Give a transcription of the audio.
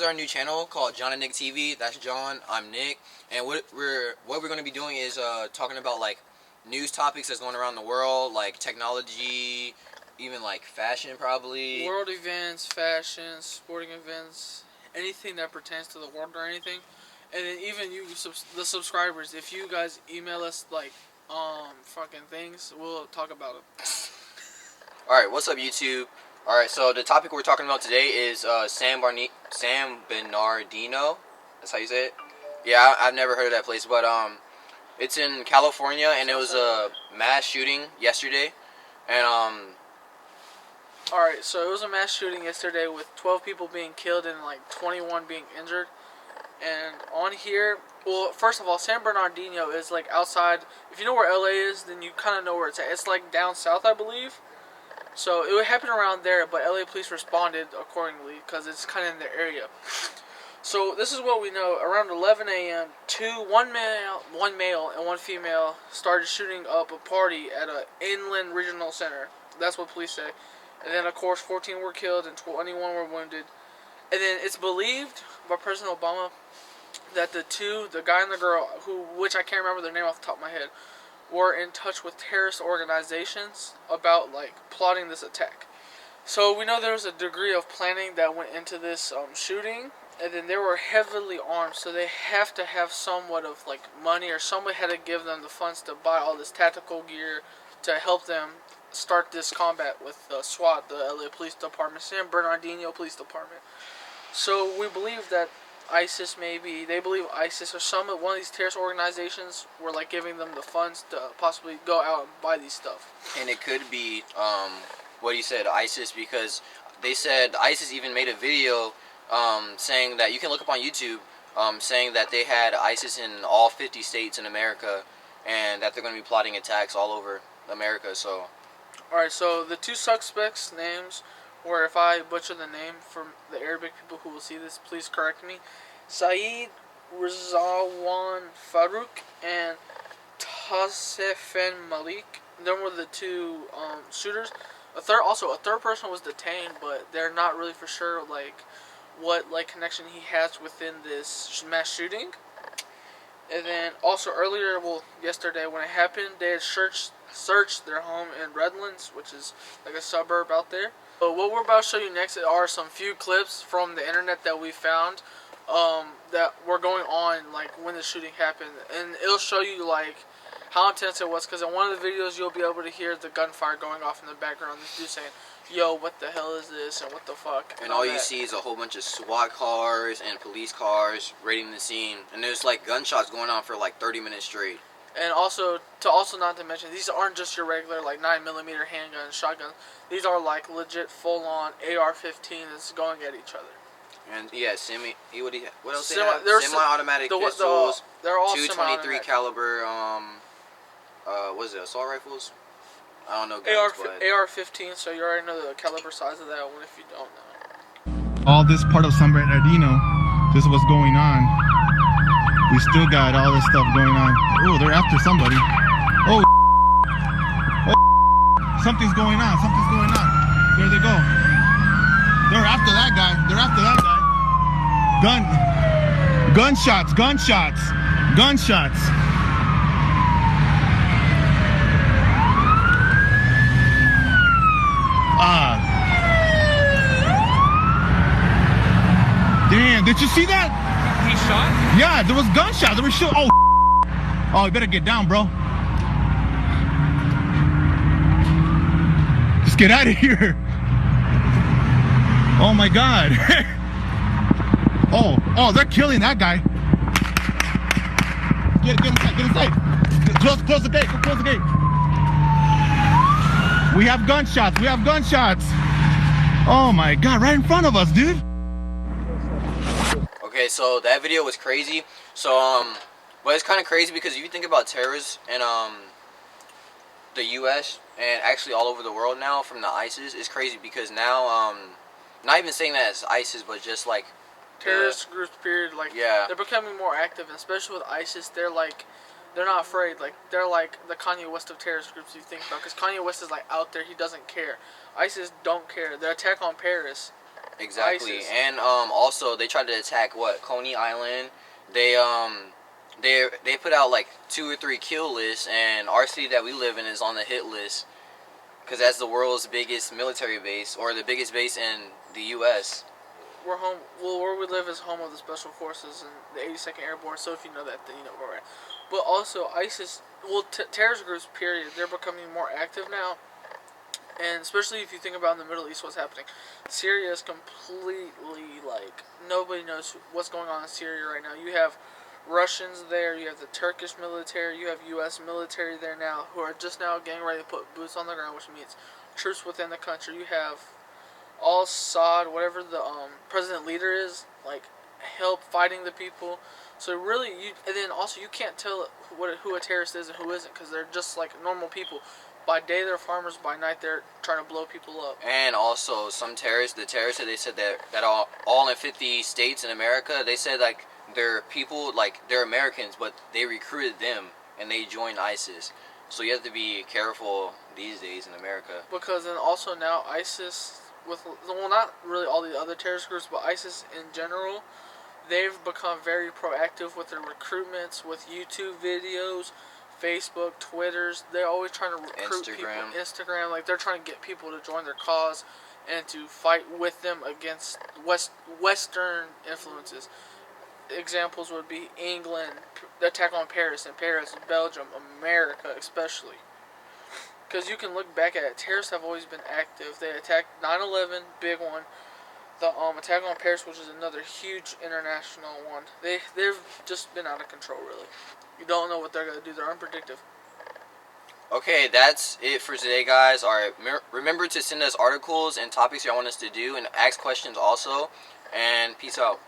our new channel called John and Nick TV. That's John, I'm Nick, and what we're going to be doing is talking about like news topics that's going around the world, like technology, even like fashion probably. World events, fashion, sporting events, anything that pertains to the world or anything. And then even you, the subscribers, if you guys email us like fucking things, we'll talk about them. Alright, what's up YouTube? Alright, so the topic we're talking about today is San Bernardino. That's how you say it? Yeah, I've never heard of that place, but it's in California, and it was a mass shooting yesterday. And Alright, so it was a mass shooting yesterday with 12 people being killed and like 21 being injured. And on here, well, first of all, San Bernardino is like outside. If you know where LA is, then you kind of know where it's at. It's like down south, I believe. So it would happen around there, but LA police responded accordingly because it's kind of in their area. So this is what we know. Around 11 a.m., one male and one female started shooting up a party at an inland regional center. That's what police say. And then, of course, 14 were killed and 21 were wounded. And then it's believed by President Obama that the guy and the girl, which I can't remember their name off the top of my head, were in touch with terrorist organizations about like plotting this attack. So we know there was a degree of planning that went into this shooting, and then they were heavily armed, so they have to have somewhat of like money, or somebody had to give them the funds to buy all this tactical gear to help them start this combat with SWAT, the LA Police Department, San Bernardino Police Department. So we believe that ISIS, they believe ISIS or one of these terrorist organizations were like giving them the funds to possibly go out and buy these stuff. And it could be what you said, ISIS, because they said ISIS even made a video saying that you can look up on YouTube, saying that they had ISIS in all 50 states in America, and that they're going to be plotting attacks all over America. So, all right. So the two suspects' names, or if I butcher the name from the Arabic people who will see this, please correct me. Saeed Rizwan Farouk and Tasefen Malik. Them were the two shooters. A third person was detained, but they're not really for sure like what like connection he has within this mass shooting. And then also earlier, yesterday when it happened, they had searched their home in Redlands, which is like a suburb out there. So what we're about to show you next are some few clips from the internet that we found that were going on like when the shooting happened, and it'll show you like how intense it was, because in one of the videos you'll be able to hear the gunfire going off in the background. This dude saying, "Yo, what the hell is this?" and "What the fuck?" And all you see is a whole bunch of SWAT cars and police cars raiding the scene, and there's like gunshots going on for like 30 minutes straight. And also not to mention, these aren't just your regular like 9mm handguns, shotguns. These are like legit full-on AR-15s going at each other. And yeah, what else semi-automatic pistols. They're all 223 caliber. What is it? Assault rifles? I don't know. AR-15. So you already know the caliber size of that one if you don't know. All this part of San Bernardino, this is what's going on. We still got all this stuff going on. Oh, they're after somebody. Oh, something's going on. Something's going on. There they go. They're after that guy. They're after that guy. Gunshots. Damn, did you see that? He shot? Yeah, there was gunshots. They were shooting. Oh, you better get down, bro. Just get out of here. Oh my God. Oh, they're killing that guy. Get inside. Close the gate. We have gunshots. Oh my God, right in front of us, dude. Okay, so that video was crazy. So well, it's kind of crazy because if you think about terrorists in the U.S. and actually all over the world now from the ISIS, it's crazy because now not even saying that it's ISIS, but just like terrorist groups, period. Like, yeah, they're becoming more active, and especially with ISIS, they're not afraid. Like, they're like the Kanye West of terrorist groups you think about, because Kanye West is like out there, he doesn't care. ISIS don't care. The attack on Paris, Exactly. ISIS. And also they tried to attack what, Coney Island. They put out like 2 or 3 kill lists, and our city that we live in is on the hit list because that's the world's biggest military base, or the biggest base in the U.S. We're home. Well, where we live is home of the Special Forces and the 82nd Airborne. So if you know that, then you know where we're at. But also ISIS, well, terrorist groups. Period. They're becoming more active now, and especially if you think about in the Middle East, what's happening. Syria is completely like nobody knows what's going on in Syria right now. You have Russians there. You have the Turkish military. You have U.S. military there now who are just now getting ready to put boots on the ground, which means troops within the country. You have Al-Assad, whatever the president leader is, like help fighting the people. So really, and then also you can't tell who a terrorist is and who isn't because they're just like normal people. By day they're farmers, by night they're trying to blow people up. And also some terrorists, the terrorists that they said that all in 50 states in America, they said like they're people, like they're Americans, but they recruited them and they joined ISIS. So you have to be careful these days in America. Because then also now ISIS, well, not really all the other terrorist groups, but ISIS in general, they've become very proactive with their recruitments, with YouTube videos, Facebook, Twitters. They're always trying to recruit people. Instagram, like they're trying to get people to join their cause and to fight with them against Western influences. Examples would be England, the attack on Paris, Belgium, America especially. Because you can look back at it, terrorists have always been active. They attacked 9/11, big one. The attack on Paris, which is another huge international one. They've just been out of control, really. You don't know what they're going to do. They're unpredictable. Okay, that's it for today, guys. Alright, remember to send us articles and topics y'all want us to do, and ask questions also. And peace out.